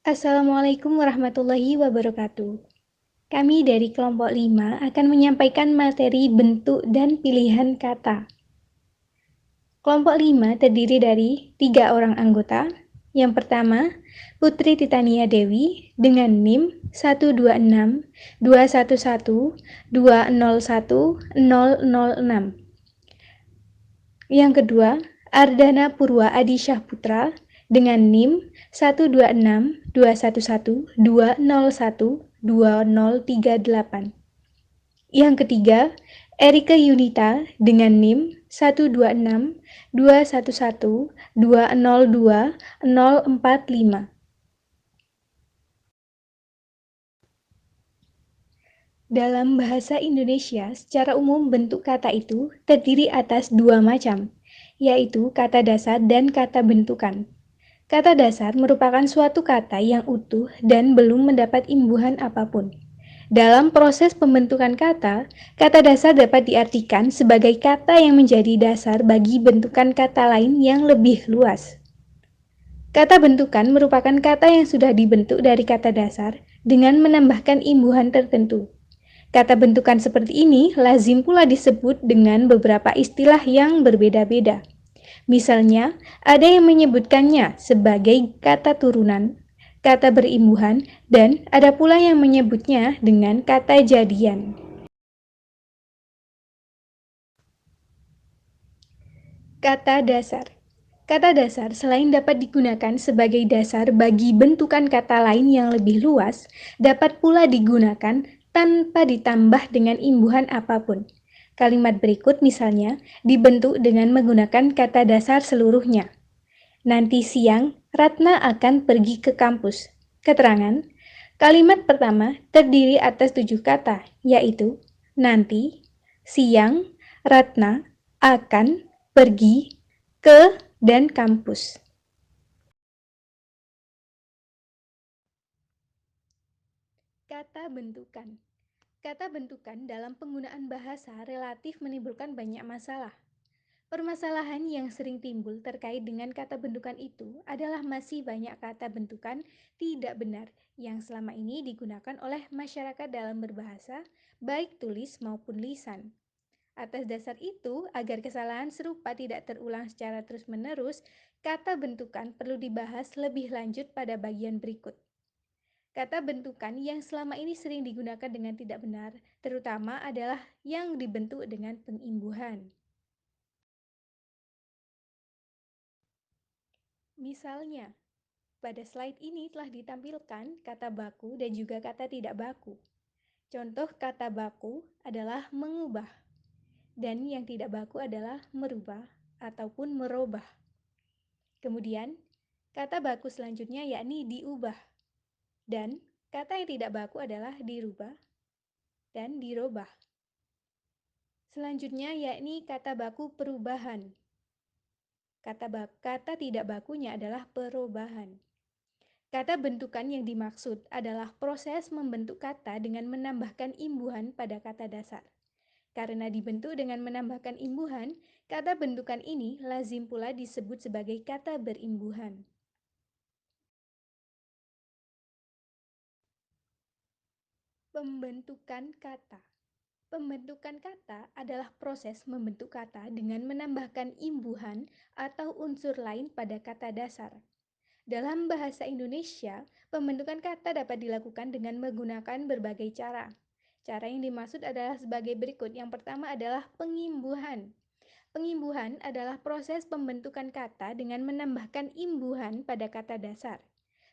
Assalamualaikum warahmatullahi wabarakatuh. Kami dari kelompok 5 akan menyampaikan materi bentuk dan pilihan kata. Kelompok 5 terdiri dari 3 orang anggota. Yang pertama, Putri Titania Dewi dengan NIM 126 211 201 006. Yang kedua, Ardana Purwa Adi Syahputra dengan NIM 126 211 201 2038. Yang ketiga, Erika Yunita dengan NIM 126 211 202 045. Dalam bahasa Indonesia, secara umum bentuk kata itu terdiri atas dua macam, yaitu kata dasar dan kata bentukan. Kata dasar merupakan suatu kata yang utuh dan belum mendapat imbuhan apapun. Dalam proses pembentukan kata, kata dasar dapat diartikan sebagai kata yang menjadi dasar bagi bentukan kata lain yang lebih luas. Kata bentukan merupakan kata yang sudah dibentuk dari kata dasar dengan menambahkan imbuhan tertentu. Kata bentukan seperti ini lazim pula disebut dengan beberapa istilah yang berbeda-beda. Misalnya, ada yang menyebutkannya sebagai kata turunan, kata berimbuhan, dan ada pula yang menyebutnya dengan kata jadian. Kata dasar. Kata dasar selain dapat digunakan sebagai dasar bagi bentukan kata lain yang lebih luas, dapat pula digunakan tanpa ditambah dengan imbuhan apapun. Kalimat berikut misalnya dibentuk dengan menggunakan kata dasar seluruhnya. Nanti siang, Ratna akan pergi ke kampus. Keterangan, kalimat pertama terdiri atas 7 kata, yaitu nanti, siang, Ratna, akan, pergi, ke, dan kampus. Kata bentukan. Kata bentukan dalam penggunaan bahasa relatif menimbulkan banyak masalah. Permasalahan yang sering timbul terkait dengan kata bentukan itu adalah masih banyak kata bentukan tidak benar yang selama ini digunakan oleh masyarakat dalam berbahasa, baik tulis maupun lisan. Atas dasar itu, agar kesalahan serupa tidak terulang secara terus-menerus, kata bentukan perlu dibahas lebih lanjut pada bagian berikut. Kata bentukan yang selama ini sering digunakan dengan tidak benar, terutama adalah yang dibentuk dengan pengimbuhan. Misalnya, pada slide ini telah ditampilkan kata baku dan juga kata tidak baku. Contoh kata baku adalah mengubah, dan yang tidak baku adalah merubah ataupun merubah. Kemudian, kata baku selanjutnya yakni diubah, dan kata yang tidak baku adalah dirubah dan dirubah. Selanjutnya yakni kata baku perubahan. Kata tidak bakunya adalah perubahan. Kata bentukan yang dimaksud adalah proses membentuk kata dengan menambahkan imbuhan pada kata dasar. Karena dibentuk dengan menambahkan imbuhan, kata bentukan ini lazim pula disebut sebagai kata berimbuhan. Pembentukan kata. Pembentukan kata adalah proses membentuk kata dengan menambahkan imbuhan atau unsur lain pada kata dasar. Dalam bahasa Indonesia, pembentukan kata dapat dilakukan dengan menggunakan berbagai cara. Cara yang dimaksud adalah sebagai berikut. Yang pertama adalah pengimbuhan. Pengimbuhan adalah proses pembentukan kata dengan menambahkan imbuhan pada kata dasar.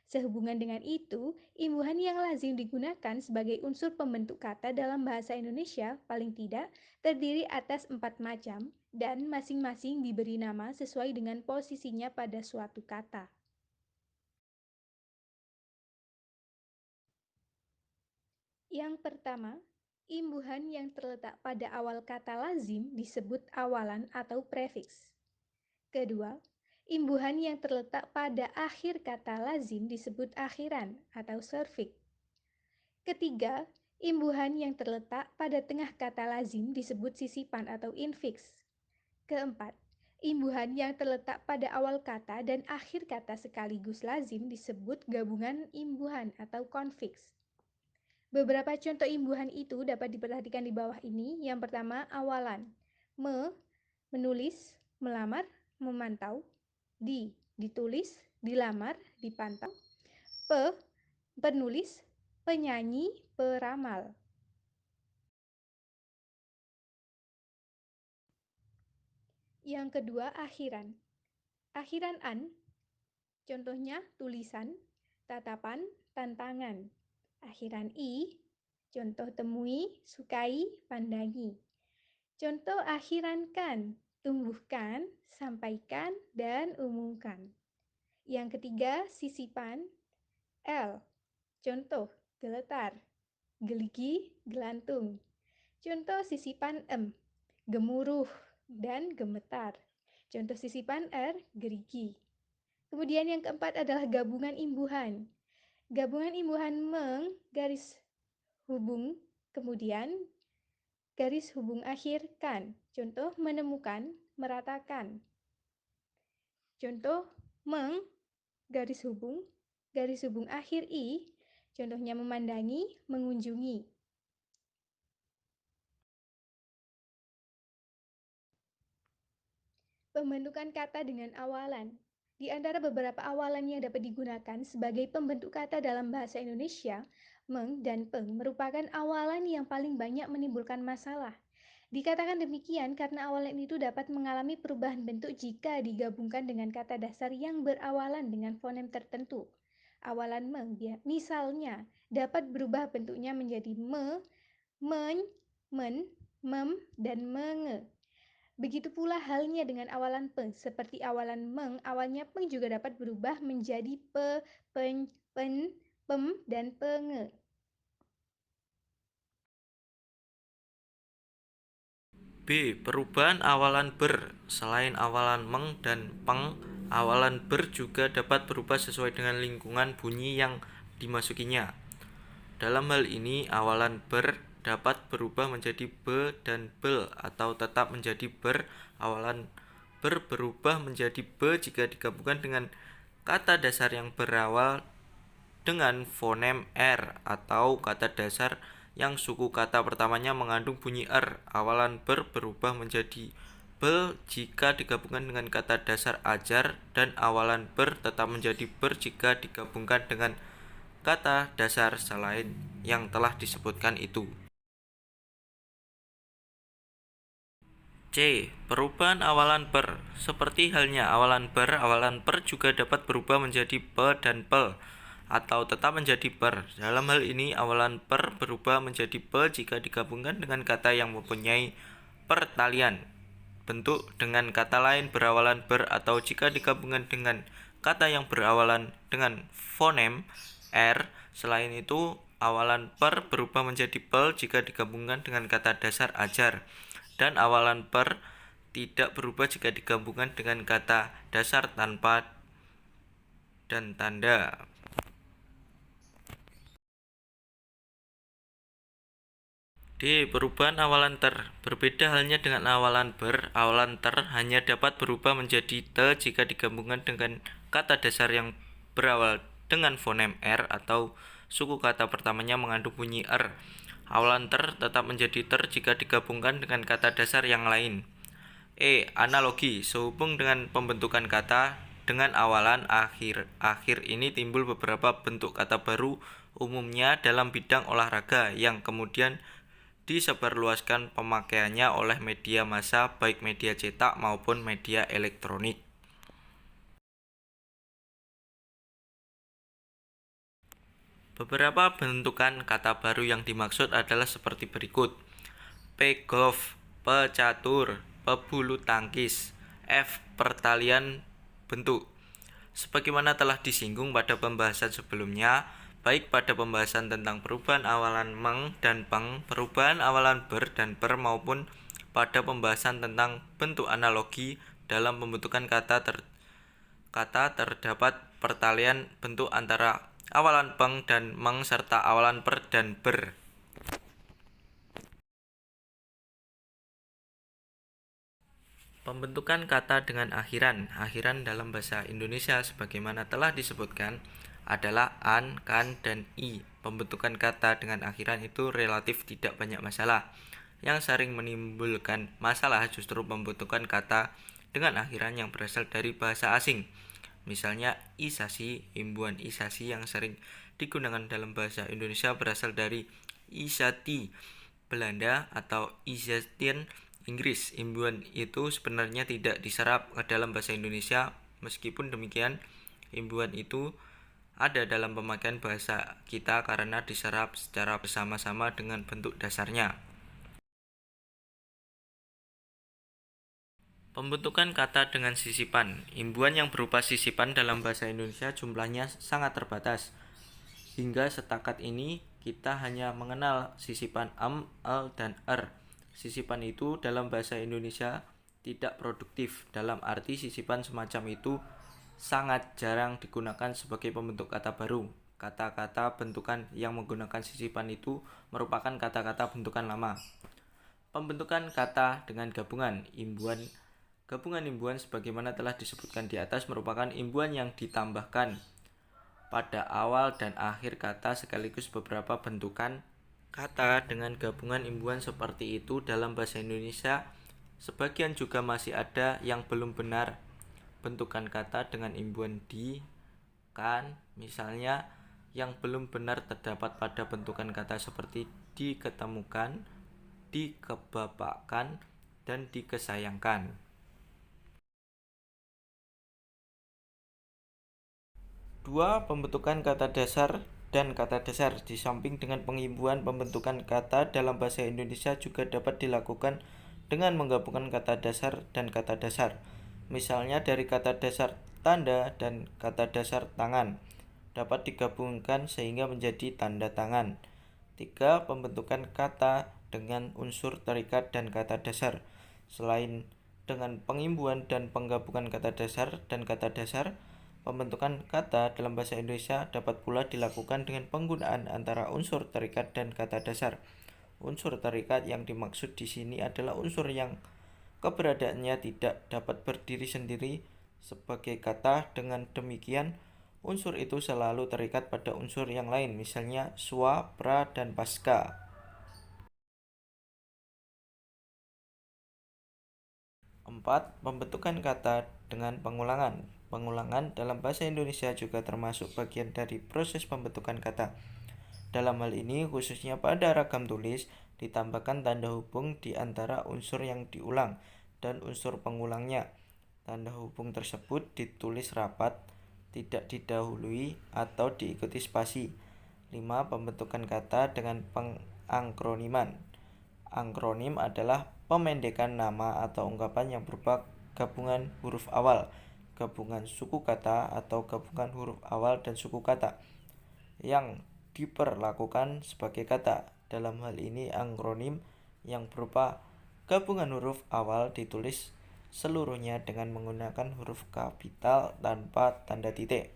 Sehubungan dengan itu, imbuhan yang lazim digunakan sebagai unsur pembentuk kata dalam bahasa Indonesia paling tidak terdiri atas 4 macam dan masing-masing diberi nama sesuai dengan posisinya pada suatu kata. Yang pertama, imbuhan yang terletak pada awal kata lazim disebut awalan atau prefiks. Kedua, imbuhan yang terletak pada akhir kata lazim disebut akhiran atau surfiks. Ketiga, imbuhan yang terletak pada tengah kata lazim disebut sisipan atau infiks. Keempat, Imbuhan yang terletak pada awal kata dan akhir kata sekaligus lazim disebut gabungan imbuhan atau konfiks. Beberapa contoh imbuhan itu dapat diperhatikan di bawah ini. Yang pertama, awalan. Menulis, melamar, memantau. Ditulis, dilamar, dipantau. Penulis, penyanyi, peramal. Yang kedua, akhiran. Akhiran an, contohnya tulisan, tatapan, tantangan. Akhiran i, contoh temui, sukai, pandangi. Contoh akhiran kan, tumbuhkan, sampaikan, dan umumkan. Yang ketiga, sisipan, l, contoh geletar, geligi, gelantung. Contoh sisipan em, gemuruh, dan gemetar. Contoh sisipan r, gerigi. Kemudian yang keempat adalah gabungan imbuhan. Gabungan imbuhan meng, garis hubung, kemudian garis hubung akhir kan. Contoh menemukan, meratakan. Contoh meng, garis hubung akhir i, contohnya memandangi, mengunjungi. Pembentukan kata dengan awalan. Di antara beberapa awalan yang dapat digunakan sebagai pembentuk kata dalam bahasa Indonesia, meng dan peng merupakan awalan yang paling banyak menimbulkan masalah. Dikatakan demikian karena awalan itu dapat mengalami perubahan bentuk jika digabungkan dengan kata dasar yang berawalan dengan fonem tertentu. Awalan meng, misalnya, dapat berubah bentuknya menjadi me, men, men, mem, dan menge. Begitu pula halnya dengan awalan peng. Seperti awalan meng, awalnya peng juga dapat berubah menjadi pe, pen, pem, dan penge. B. Perubahan awalan ber. Selain awalan meng dan peng, awalan ber juga dapat berubah sesuai dengan lingkungan bunyi yang dimasukinya. Dalam hal ini, awalan ber dapat berubah menjadi be dan bel atau tetap menjadi ber. Awalan ber berubah menjadi be jika digabungkan dengan kata dasar yang berawal dengan fonem R atau kata dasar yang suku kata pertamanya mengandung bunyi R. Awalan ber berubah menjadi bel jika digabungkan dengan kata dasar ajar, dan awalan ber tetap menjadi ber jika digabungkan dengan kata dasar selain yang telah disebutkan itu. C. Perubahan awalan ber. Seperti halnya awalan per juga dapat berubah menjadi pe dan pel atau tetap menjadi per. Dalam hal ini, awalan per berubah menjadi pe jika digabungkan dengan kata yang mempunyai pertalian bentuk dengan kata lain berawalan ber, atau jika digabungkan dengan kata yang berawalan dengan fonem R. Selain itu, awalan per berubah menjadi pel jika digabungkan dengan kata dasar ajar, dan awalan per tidak berubah jika digabungkan dengan kata dasar tanpa dan tanda. D. Perubahan awalan ter. Berbeda halnya dengan awalan ber, awalan ter hanya dapat berubah menjadi te jika digabungkan dengan kata dasar yang berawal dengan fonem R atau suku kata pertamanya mengandung bunyi R. Awalan ter tetap menjadi ter jika digabungkan dengan kata dasar yang lain. Analogi. Sehubung dengan pembentukan kata dengan awalan akhir ini timbul beberapa bentuk kata baru, umumnya dalam bidang olahraga, yang kemudian disebarluaskan pemakaiannya oleh media massa, baik media cetak maupun media elektronik. Beberapa bentukan kata baru yang dimaksud adalah seperti berikut. Golf, pecatur, pebulu tangkis. Pertalian bentuk. Sebagaimana telah disinggung pada pembahasan sebelumnya, baik pada pembahasan tentang perubahan awalan meng dan peng, perubahan awalan ber dan per, maupun pada pembahasan tentang bentuk analogi dalam pembentukan kata terdapat pertalian bentuk antara awalan peng dan meng serta awalan per dan ber. Pembentukan kata dengan akhiran. Akhiran dalam bahasa Indonesia sebagaimana telah disebutkan adalah an, kan, dan i. Pembentukan kata dengan akhiran itu relatif tidak banyak masalah. Yang sering menimbulkan masalah justru pembentukan kata dengan akhiran yang berasal dari bahasa asing. Misalnya isasi, imbuhan isasi yang sering digunakan dalam bahasa Indonesia berasal dari isati Belanda atau Isatin Inggris. Imbuhan itu sebenarnya tidak diserap ke dalam bahasa Indonesia. Meskipun demikian, imbuhan itu ada dalam pemakaian bahasa kita karena diserap secara bersama-sama dengan bentuk dasarnya. Pembentukan kata dengan sisipan. Imbuhan yang berupa sisipan dalam bahasa Indonesia jumlahnya sangat terbatas. Hingga setakat ini kita hanya mengenal sisipan al, dan Sisipan itu dalam bahasa Indonesia tidak produktif, dalam arti sisipan semacam itu sangat jarang digunakan sebagai pembentuk kata baru. Kata-kata bentukan yang menggunakan sisipan itu merupakan kata-kata bentukan lama. Pembentukan kata dengan gabungan. Gabungan imbuhan sebagaimana telah disebutkan di atas merupakan imbuhan yang ditambahkan pada awal dan akhir kata sekaligus beberapa bentukan kata dengan gabungan imbuhan seperti itu dalam bahasa Indonesia. Sebagian juga masih ada yang belum benar. Bentukan kata dengan imbuhan di, kan, misalnya yang belum benar terdapat pada bentukan kata seperti diketemukan, dikebapakkan, dan dikesayangkan. Dua, pembentukan kata dasar dan kata dasar. Di samping dengan pengimbuhan, pembentukan kata dalam bahasa Indonesia juga dapat dilakukan dengan menggabungkan kata dasar dan kata dasar. Misalnya dari kata dasar tanda dan kata dasar tangan dapat digabungkan sehingga menjadi tanda tangan. Tiga, pembentukan kata dengan unsur terikat dan kata dasar. Selain dengan pengimbuhan dan penggabungan kata dasar dan kata dasar, pembentukan kata dalam bahasa Indonesia dapat pula dilakukan dengan penggunaan antara unsur terikat dan kata dasar. Unsur terikat yang dimaksud di sini adalah unsur yang keberadaannya tidak dapat berdiri sendiri sebagai kata. Dengan demikian, unsur itu selalu terikat pada unsur yang lain, misalnya swa, pra, dan pasca. 4. Pembentukan kata dengan pengulangan. Pengulangan dalam bahasa Indonesia juga termasuk bagian dari proses pembentukan kata. Dalam hal ini, khususnya pada ragam tulis, ditambahkan tanda hubung di antara unsur yang diulang dan unsur pengulangnya. Tanda hubung tersebut ditulis rapat, tidak didahului atau diikuti spasi. 5. Pembentukan kata dengan pengakroniman. Akronim adalah pemendekan nama atau ungkapan yang berupa gabungan huruf awal, gabungan suku kata atau gabungan huruf awal dan suku kata yang diperlakukan sebagai kata. Dalam hal ini akronim yang berupa gabungan huruf awal ditulis seluruhnya dengan menggunakan huruf kapital tanpa tanda titik.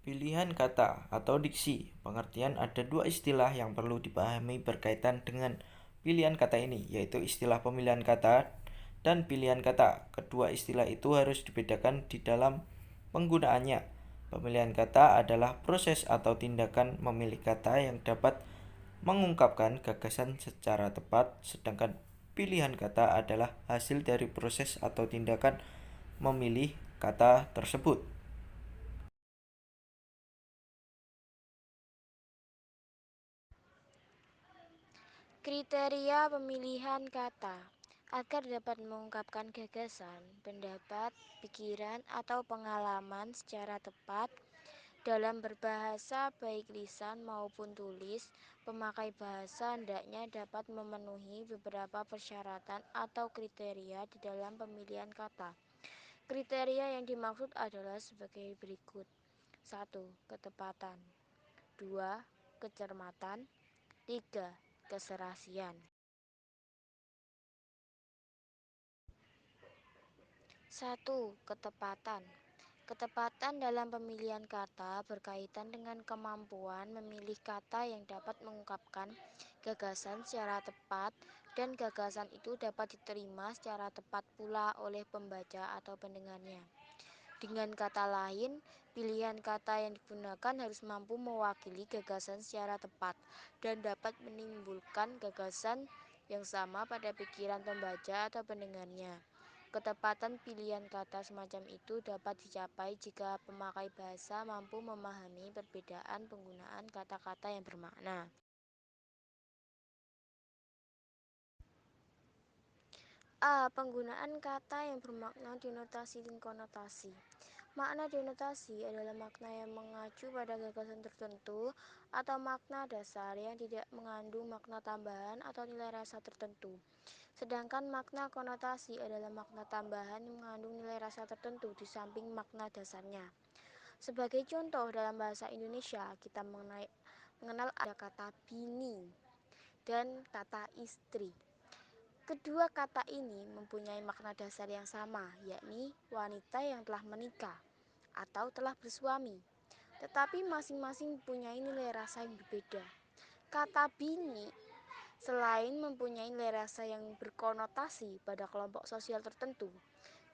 Pilihan kata atau diksi. Pengertian ada dua istilah yang perlu dipahami berkaitan dengan pilihan kata ini, yaitu istilah pemilihan kata dan pilihan kata. Kedua istilah itu harus dibedakan di dalam penggunaannya. Pemilihan kata adalah proses atau tindakan memilih kata yang dapat mengungkapkan gagasan secara tepat, sedangkan pilihan kata adalah hasil dari proses atau tindakan memilih kata tersebut. Kriteria pemilihan kata agar dapat mengungkapkan gagasan, pendapat, pikiran, atau pengalaman secara tepat dalam berbahasa baik lisan maupun tulis. Pemakai bahasa hendaknya dapat memenuhi beberapa persyaratan atau kriteria di dalam pemilihan kata. Kriteria yang dimaksud adalah sebagai berikut. 1. Ketepatan. 2. Kecermatan. 3. Keserasian. 1. Ketepatan. Ketepatan dalam pemilihan kata berkaitan dengan kemampuan memilih kata yang dapat mengungkapkan gagasan secara tepat dan gagasan itu dapat diterima secara tepat pula oleh pembaca atau pendengarnya. Dengan kata lain, pilihan kata yang digunakan harus mampu mewakili gagasan secara tepat dan dapat menimbulkan gagasan yang sama pada pikiran pembaca atau pendengarnya. Ketepatan pilihan kata semacam itu dapat dicapai jika pemakai bahasa mampu memahami perbedaan penggunaan kata-kata yang bermakna. A. Penggunaan kata yang bermakna denotasi dan konotasi. Makna denotasi adalah makna yang mengacu pada gagasan tertentu atau makna dasar yang tidak mengandung makna tambahan atau nilai rasa tertentu. Sedangkan makna konotasi adalah makna tambahan yang mengandung nilai rasa tertentu di samping makna dasarnya. Sebagai contoh dalam bahasa Indonesia, kita mengenal ada kata bini dan kata istri. Kedua kata ini mempunyai makna dasar yang sama, yakni wanita yang telah menikah atau telah bersuami. Tetapi masing-masing mempunyai nilai rasa yang berbeda. Kata bini selain mempunyai nilai rasa yang berkonotasi pada kelompok sosial tertentu,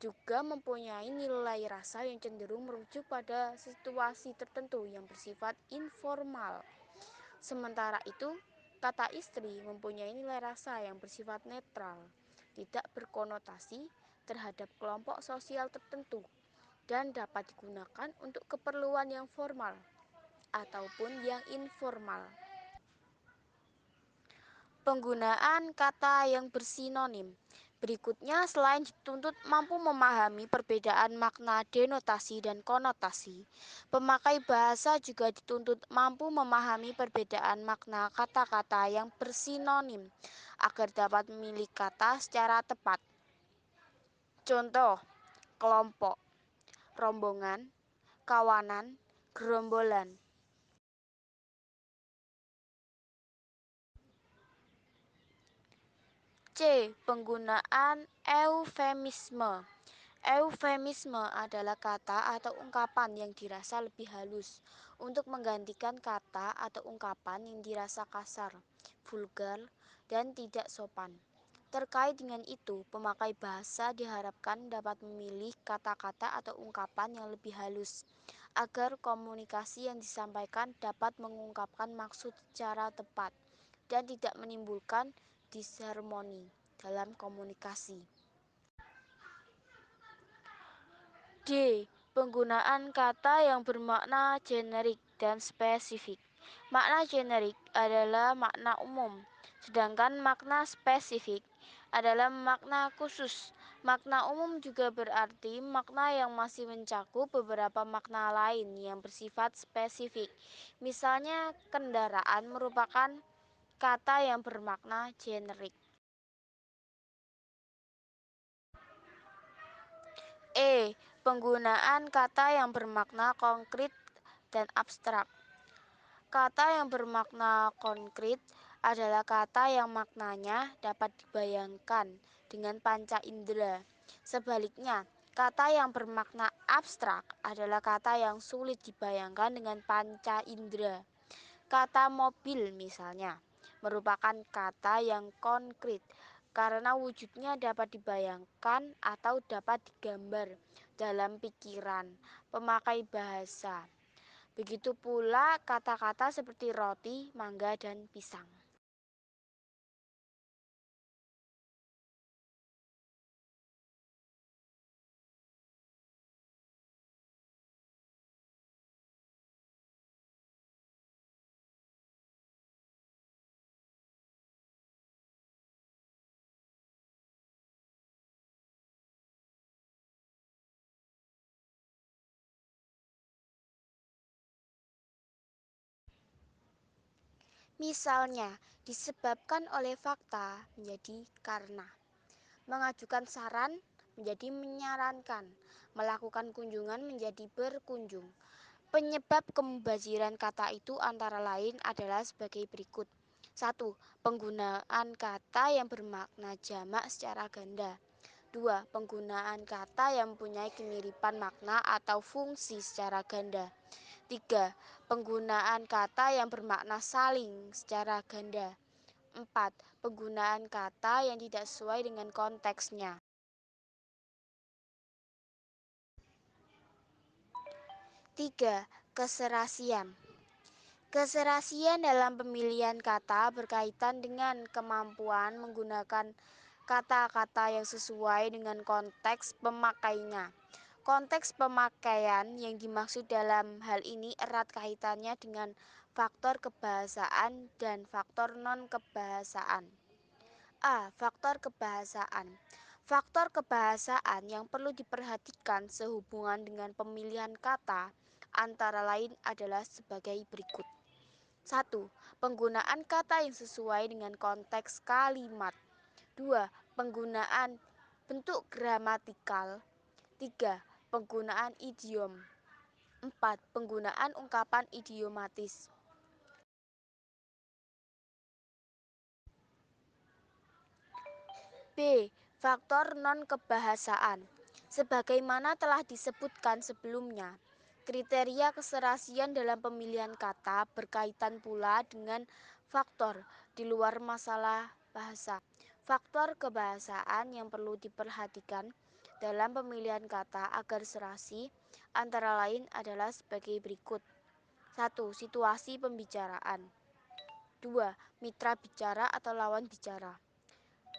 juga mempunyai nilai rasa yang cenderung merujuk pada situasi tertentu yang bersifat informal. Sementara itu, kata istri mempunyai nilai rasa yang bersifat netral, tidak berkonotasi terhadap kelompok sosial tertentu, dan dapat digunakan untuk keperluan yang formal ataupun yang informal. Penggunaan kata yang bersinonim. Berikutnya, selain dituntut mampu memahami perbedaan makna denotasi dan konotasi, pemakai bahasa juga dituntut mampu memahami perbedaan makna kata-kata yang bersinonim agar dapat memilih kata secara tepat. Contoh, kelompok, rombongan, kawanan, gerombolan. C. Penggunaan eufemisme. Eufemisme adalah kata atau ungkapan yang dirasa lebih halus untuk menggantikan kata atau ungkapan yang dirasa kasar, vulgar, dan tidak sopan. Terkait dengan itu, pemakai bahasa diharapkan dapat memilih kata-kata atau ungkapan yang lebih halus agar komunikasi yang disampaikan dapat mengungkapkan maksud secara tepat dan tidak menimbulkan disharmoni dalam komunikasi. D. Penggunaan kata yang bermakna generik dan spesifik. Makna generik adalah makna umum, sedangkan makna spesifik adalah makna khusus. Makna umum juga berarti makna yang masih mencakup beberapa makna lain yang bersifat spesifik. Misalnya, kendaraan merupakan kata yang bermakna generik. E. Penggunaan kata yang bermakna konkret dan abstrak. Kata yang bermakna konkret adalah kata yang maknanya dapat dibayangkan dengan panca indera. Sebaliknya, kata yang bermakna abstrak adalah kata yang sulit dibayangkan dengan panca indera. Kata mobil misalnya merupakan kata yang konkret karena wujudnya dapat dibayangkan atau dapat digambar dalam pikiran pemakai bahasa. Begitu pula kata-kata seperti roti, mangga, dan pisang. Misalnya, disebabkan oleh fakta menjadi karena. Mengajukan saran menjadi menyarankan. Melakukan kunjungan menjadi berkunjung. Penyebab kemubaziran kata itu antara lain adalah sebagai berikut. 1. Penggunaan kata yang bermakna jamak secara ganda. 2. Penggunaan kata yang mempunyai kemiripan makna atau fungsi secara ganda. 3. Penggunaan kata yang bermakna saling secara ganda. 4. Penggunaan kata yang tidak sesuai dengan konteksnya. 3. Keserasian. Keserasian dalam pemilihan kata berkaitan dengan kemampuan menggunakan kata-kata yang sesuai dengan konteks pemakainya. Konteks pemakaian yang dimaksud dalam hal ini erat kaitannya dengan faktor kebahasaan dan faktor non-kebahasaan. A. Faktor kebahasaan. Faktor kebahasaan yang perlu diperhatikan sehubungan dengan pemilihan kata antara lain adalah sebagai berikut. 1. Penggunaan kata yang sesuai dengan konteks kalimat. 2. Penggunaan bentuk gramatikal. 3. Penggunaan idiom. 4. Penggunaan ungkapan idiomatis. B. Faktor non-kebahasaan. Sebagaimana telah disebutkan sebelumnya, kriteria keserasian dalam pemilihan kata berkaitan pula dengan faktor di luar masalah bahasa. Faktor kebahasaan yang perlu diperhatikan dalam pemilihan kata agar serasi antara lain adalah sebagai berikut. 1. Situasi pembicaraan. 2. Mitra bicara atau lawan bicara.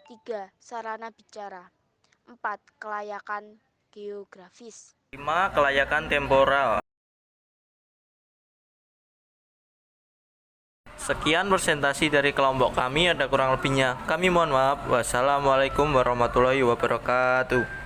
3. Sarana bicara. 4. Kelayakan geografis. 5. Kelayakan temporal. Sekian presentasi dari kelompok kami, ada kurang lebihnya. Kami mohon maaf. Wassalamualaikum warahmatullahi wabarakatuh.